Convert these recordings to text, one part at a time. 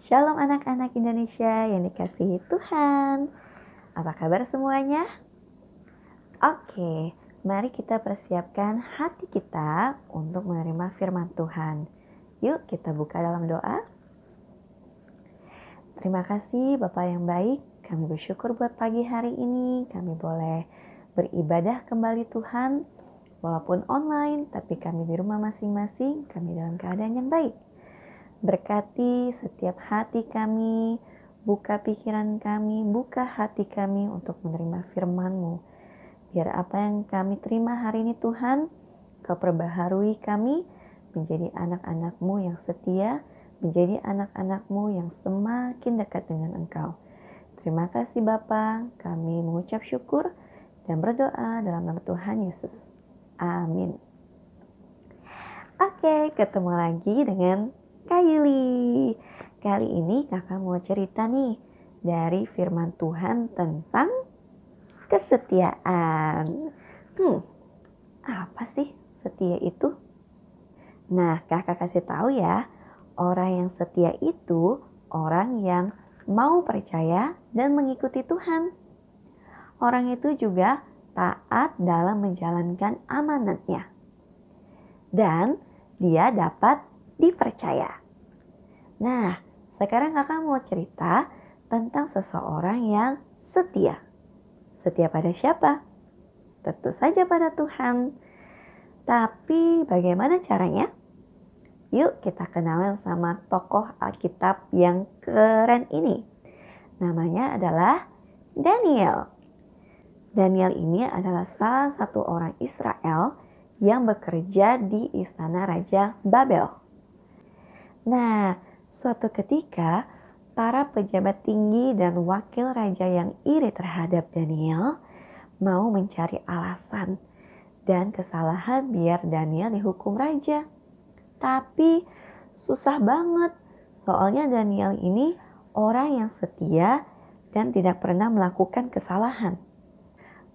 Shalom anak-anak Indonesia yang dikasihi Tuhan. Apa kabar semuanya? Oke, mari kita persiapkan hati kita untuk menerima firman Tuhan. Yuk kita buka dalam doa. Terima kasih Bapak yang baik. Kami bersyukur buat pagi hari ini. Kami boleh beribadah kembali Tuhan. Walaupun online, tapi kami di rumah masing-masing. Kami dalam keadaan yang baik. Berkati setiap hati kami, buka pikiran kami, buka hati kami untuk menerima firman-Mu. Biar apa yang kami terima hari ini Tuhan, Kau perbaharui kami menjadi anak-anak-Mu yang setia, menjadi anak-anak-Mu yang semakin dekat dengan Engkau. Terima kasih Bapa, kami mengucap syukur dan berdoa dalam nama Tuhan Yesus. Amin. Oke, ketemu lagi dengan Kayuli. Kali ini kakak mau cerita nih dari firman Tuhan tentang kesetiaan. Apa sih setia itu? Nah, kakak kasih tahu ya, orang yang setia itu orang yang mau percaya dan mengikuti Tuhan. Orang itu juga taat dalam menjalankan amanatnya. Dan dia dapat dipercaya. Nah, sekarang kakak mau cerita tentang seseorang yang setia. Setia pada siapa? Tentu saja pada Tuhan. Tapi bagaimana caranya? Yuk kita kenalan sama tokoh Alkitab yang keren ini. Namanya adalah Daniel. Daniel ini adalah salah satu orang Israel yang bekerja di istana Raja Babel. Nah, suatu ketika para pejabat tinggi dan wakil raja yang iri terhadap Daniel mau mencari alasan dan kesalahan biar Daniel dihukum raja. Tapi susah banget, soalnya Daniel ini orang yang setia dan tidak pernah melakukan kesalahan.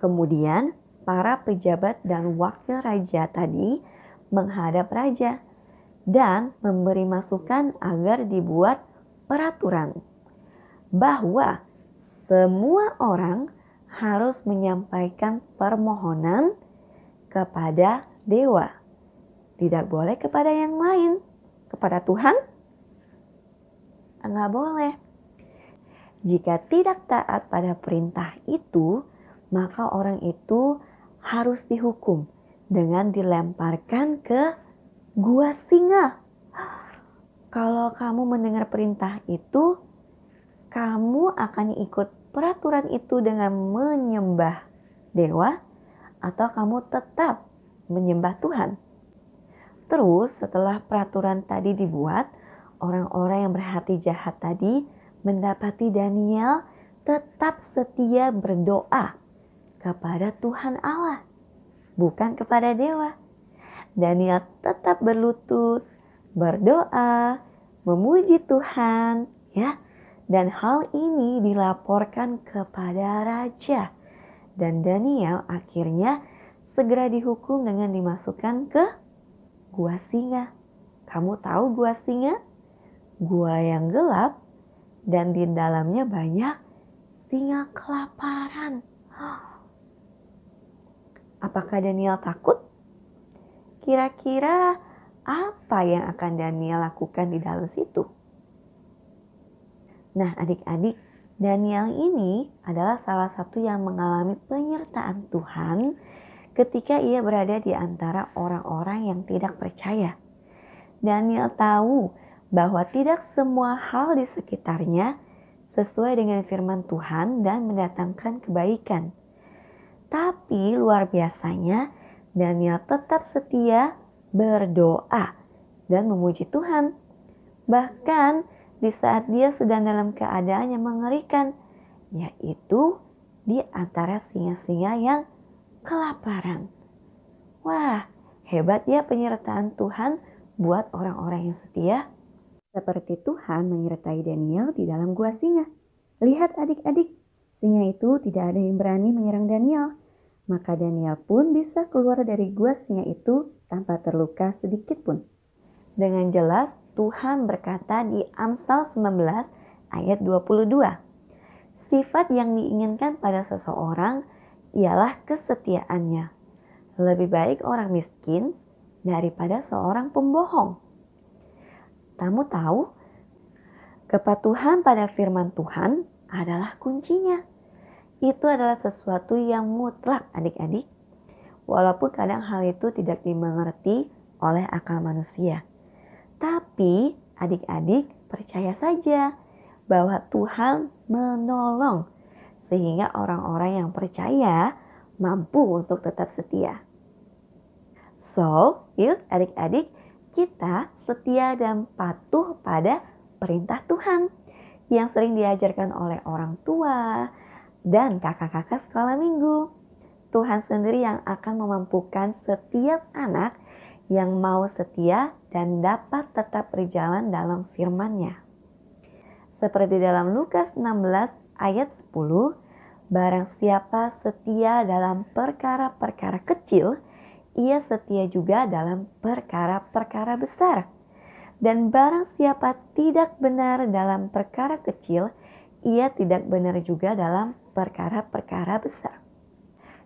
Kemudian para pejabat dan wakil raja tadi menghadap raja dan memberi masukan agar dibuat peraturan bahwa semua orang harus menyampaikan permohonan kepada dewa. Tidak boleh kepada yang lain. Kepada Tuhan? Enggak boleh. Jika tidak taat pada perintah itu, maka orang itu harus dihukum dengan dilemparkan ke gua singa. Kalau kamu mendengar perintah itu, kamu akan ikut peraturan itu dengan menyembah dewa atau kamu tetap menyembah Tuhan. Terus setelah peraturan tadi dibuat, orang-orang yang berhati jahat tadi mendapati Daniel tetap setia berdoa kepada Tuhan Allah, bukan kepada dewa. Daniel tetap berlutut, berdoa, memuji Tuhan, ya. Dan hal ini dilaporkan kepada raja. Dan Daniel akhirnya segera dihukum dengan dimasukkan ke gua singa. Kamu tahu gua singa? Gua yang gelap dan di dalamnya banyak singa kelaparan. Apakah Daniel takut? Kira-kira apa yang akan Daniel lakukan di dalam situ? Nah, adik-adik, Daniel ini adalah salah satu yang mengalami penyertaan Tuhan ketika ia berada di antara orang-orang yang tidak percaya. Daniel tahu bahwa tidak semua hal di sekitarnya sesuai dengan firman Tuhan dan mendatangkan kebaikan. Tapi luar biasanya, Daniel tetap setia berdoa dan memuji Tuhan. Bahkan di saat dia sedang dalam keadaan yang mengerikan, yaitu di antara singa-singa yang kelaparan. Wah, hebat ya penyertaan Tuhan buat orang-orang yang setia. Seperti Tuhan menyertai Daniel di dalam gua singa. Lihat adik-adik, singa itu tidak ada yang berani menyerang Daniel. Maka Daniel pun bisa keluar dari gua singa itu tanpa terluka sedikit pun. Dengan jelas, Tuhan berkata di Amsal 19 ayat 22. Sifat yang diinginkan pada seseorang ialah kesetiaannya. Lebih baik orang miskin daripada seorang pembohong. Kamu tahu, kepatuhan pada firman Tuhan adalah kuncinya. Itu adalah sesuatu yang mutlak adik-adik. Walaupun kadang hal itu tidak dimengerti oleh akal manusia. Tapi adik-adik percaya saja bahwa Tuhan menolong sehingga orang-orang yang percaya mampu untuk tetap setia. So, yuk adik-adik kita setia dan patuh pada perintah Tuhan yang sering diajarkan oleh orang tua dan kakak-kakak sekolah minggu. Tuhan sendiri yang akan memampukan setiap anak yang mau setia dan dapat tetap berjalan dalam firman-Nya. Seperti dalam Lukas 16 ayat 10, barang siapa setia dalam perkara-perkara kecil, ia setia juga dalam perkara-perkara besar. Dan barang siapa tidak benar dalam perkara kecil, ia tidak benar juga dalam perkara-perkara besar.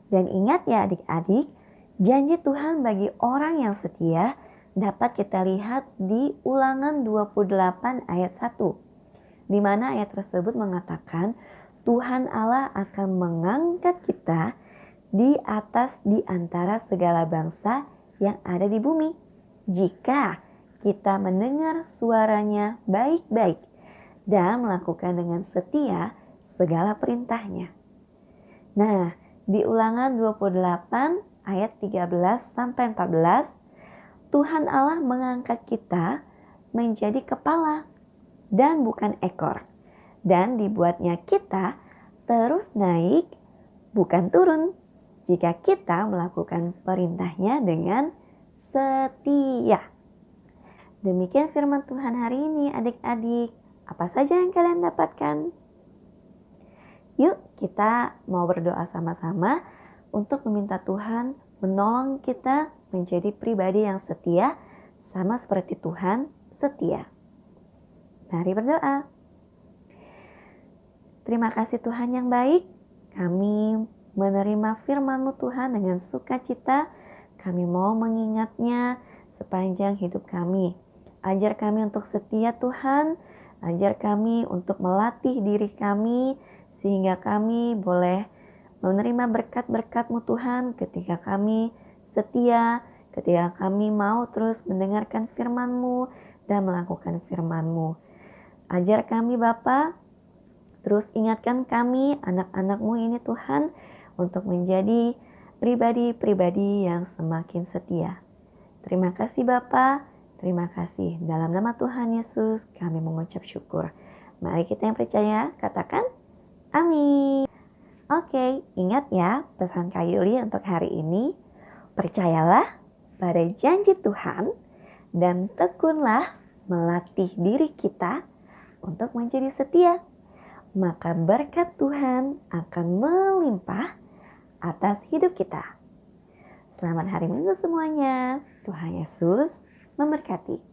Dan ingat ya adik-adik, janji Tuhan bagi orang yang setia dapat kita lihat di Ulangan 28 ayat 1. Di mana ayat tersebut mengatakan Tuhan Allah akan mengangkat kita di atas di antara segala bangsa yang ada di bumi. Jika kita mendengar suaranya baik-baik dan melakukan dengan setia segala perintahnya. Nah, di Ulangan 28 ayat 13-14, Tuhan Allah mengangkat kita menjadi kepala dan bukan ekor. Dan dibuatnya kita terus naik bukan turun jika kita melakukan perintahnya dengan setia. Demikian firman Tuhan hari ini adik-adik. Apa saja yang kalian dapatkan? Yuk kita mau berdoa sama-sama untuk meminta Tuhan menolong kita menjadi pribadi yang setia sama seperti Tuhan setia. Mari berdoa. Terima kasih Tuhan yang baik. Kami menerima firman-Mu Tuhan dengan sukacita. Kami mau mengingatnya sepanjang hidup kami. Ajar kami untuk setia Tuhan. Ajar kami untuk melatih diri kami sehingga kami boleh menerima berkat-berkat-Mu Tuhan ketika kami setia, ketika kami mau terus mendengarkan firman-Mu dan melakukan firman-Mu. Ajar kami Bapa, terus ingatkan kami anak-anak-Mu ini Tuhan untuk menjadi pribadi-pribadi yang semakin setia. Terima kasih Bapa, terima kasih. Dalam nama Tuhan Yesus kami mengucap syukur. Mari kita yang percaya katakan amin. Oke, ingat ya pesan Kak Yuli untuk hari ini. Percayalah pada janji Tuhan dan tekunlah melatih diri kita untuk menjadi setia. Maka berkat Tuhan akan melimpah atas hidup kita. Selamat hari Minggu semuanya. Tuhan Yesus memberkati.